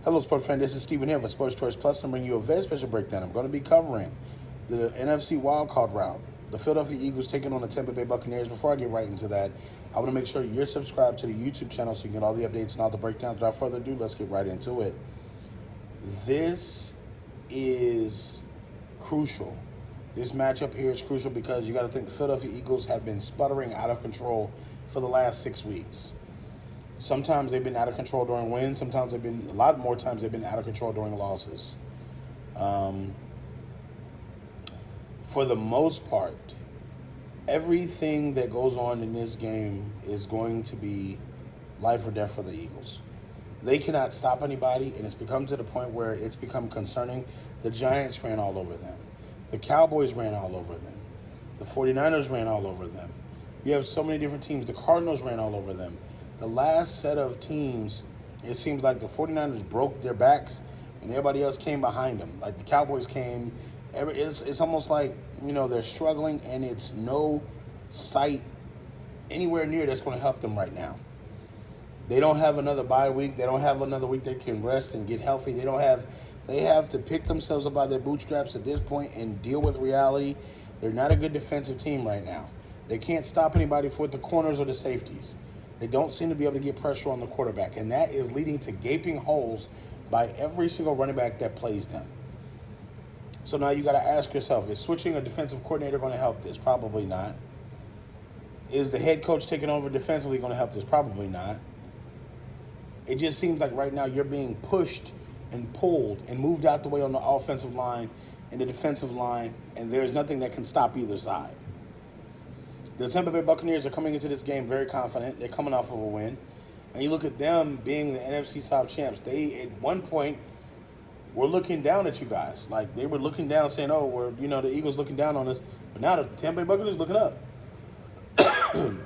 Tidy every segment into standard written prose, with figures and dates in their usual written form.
Hello, sports fan. This is Stephen here for Sports Choice Plus. I'm bringing you a very special breakdown. I'm going to be covering the NFC wildcard round. The Philadelphia Eagles taking on the Tampa Bay Buccaneers. Before I get right into that, I want to make sure you're subscribed to the YouTube channel so you can get all the updates and all the breakdowns. Without further ado, let's get right into it. This is crucial. This matchup here is crucial because you got to think the Philadelphia Eagles have been sputtering out of control for the last 6 weeks. Sometimes they've been out of control during wins. Sometimes a lot more times they've been out of control during losses. For the most part, everything that goes on in this game is going to be life or death for the Eagles. They cannot stop anybody, and it's become to the point where it's become concerning. The Giants ran all over them. The Cowboys ran all over them. The 49ers ran all over them. You have so many different teams. The Cardinals ran all over them. The last set of teams, it seems like the 49ers broke their backs and everybody else came behind them. Like the Cowboys came. It's almost like, they're struggling and it's no sight anywhere near that's going to help them right now. They don't have another bye week. They don't have another week they can rest and get healthy. They have to pick themselves up by their bootstraps at this point and deal with reality. They're not a good defensive team right now. They can't stop anybody with the corners or the safeties. They don't seem to be able to get pressure on the quarterback, and that is leading to gaping holes by every single running back that plays them. So now you got to ask yourself, is switching a defensive coordinator going to help this? Probably not. Is the head coach taking over defensively going to help this? Probably not. It just seems like right now you're being pushed and pulled and moved out the way on the offensive line and the defensive line, and there's nothing that can stop either side. The Tampa Bay Buccaneers are coming into this game very confident. They're coming off of a win. And you look at them being the NFC South champs. They, at one point, were looking down at you guys. Like, they were looking down saying, the Eagles looking down on us. But now the Tampa Bay Buccaneers looking up.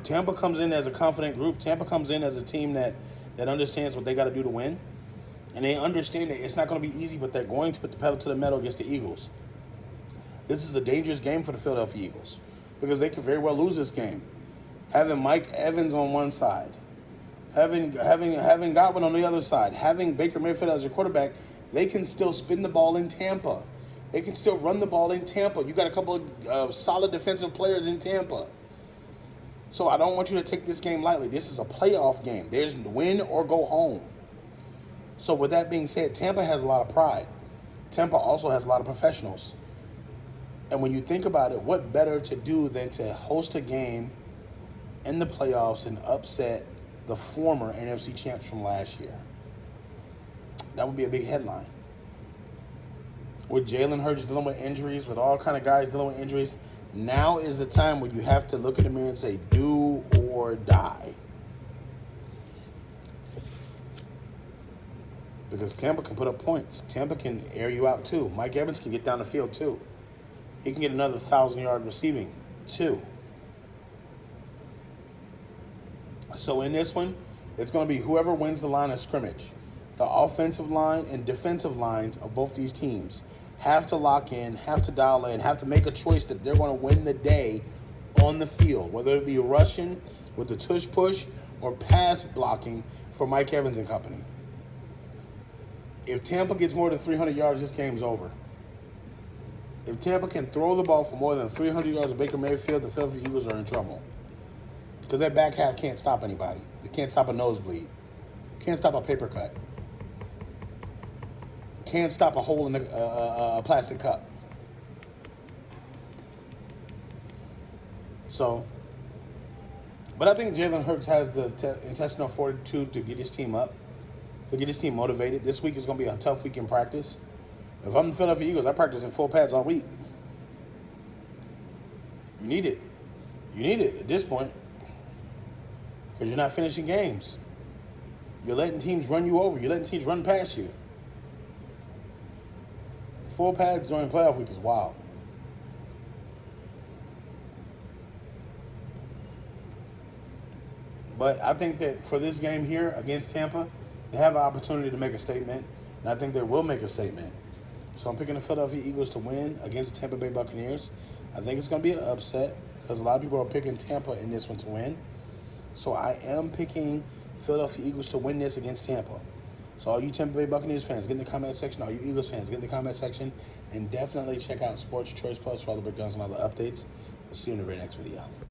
Tampa comes in as a confident group. Tampa comes in as a team that understands what they got to do to win. And they understand that it's not going to be easy, but they're going to put the pedal to the metal against the Eagles. This is a dangerous game for the Philadelphia Eagles, because they could very well lose this game. Having Mike Evans on one side, having Godwin on the other side, having Baker Mayfield as your quarterback, they can still spin the ball in Tampa. They can still run the ball in Tampa. You got a couple of solid defensive players in Tampa. So I don't want you to take this game lightly. This is a playoff game. There's win or go home. So with that being said, Tampa has a lot of pride. Tampa also has a lot of professionals. And when you think about it, what better to do than to host a game in the playoffs and upset the former NFC champs from last year? That would be a big headline. With Jalen Hurts dealing with injuries, with all kind of guys dealing with injuries, now is the time where you have to look in the mirror and say, do or die. Because Tampa can put up points. Tampa can air you out too. Mike Evans can get down the field too. He can get another 1,000-yard receiving, too. So in this one, it's going to be whoever wins the line of scrimmage. The offensive line and defensive lines of both these teams have to lock in, have to dial in, have to make a choice that they're going to win the day on the field, whether it be rushing with the tush push or pass blocking for Mike Evans and company. If Tampa gets more than 300 yards, this game's over. If Tampa can throw the ball for more than 300 yards of Baker Mayfield, the Philadelphia Eagles are in trouble. Because that back half can't stop anybody. They can't stop a nosebleed. Can't stop a paper cut. Can't stop a hole in a plastic cup. So, but I think Jalen Hurts has the intestinal fortitude to get his team up, to get his team motivated. This week is going to be a tough week in practice. If I'm the Philadelphia Eagles, I practice in full pads all week. You need it. You need it at this point, because you're not finishing games. You're letting teams run you over. You're letting teams run past you. Full pads during playoff week is wild. But I think that for this game here against Tampa, they have an opportunity to make a statement, and I think they will make a statement. So I'm picking the Philadelphia Eagles to win against the Tampa Bay Buccaneers. I think it's going to be an upset because a lot of people are picking Tampa in this one to win. So I am picking Philadelphia Eagles to win this against Tampa. So all you Tampa Bay Buccaneers fans, get in the comment section. All you Eagles fans, get in the comment section. And definitely check out Sports Choice Plus for all the breakdowns and all the updates. We'll see you in the very next video.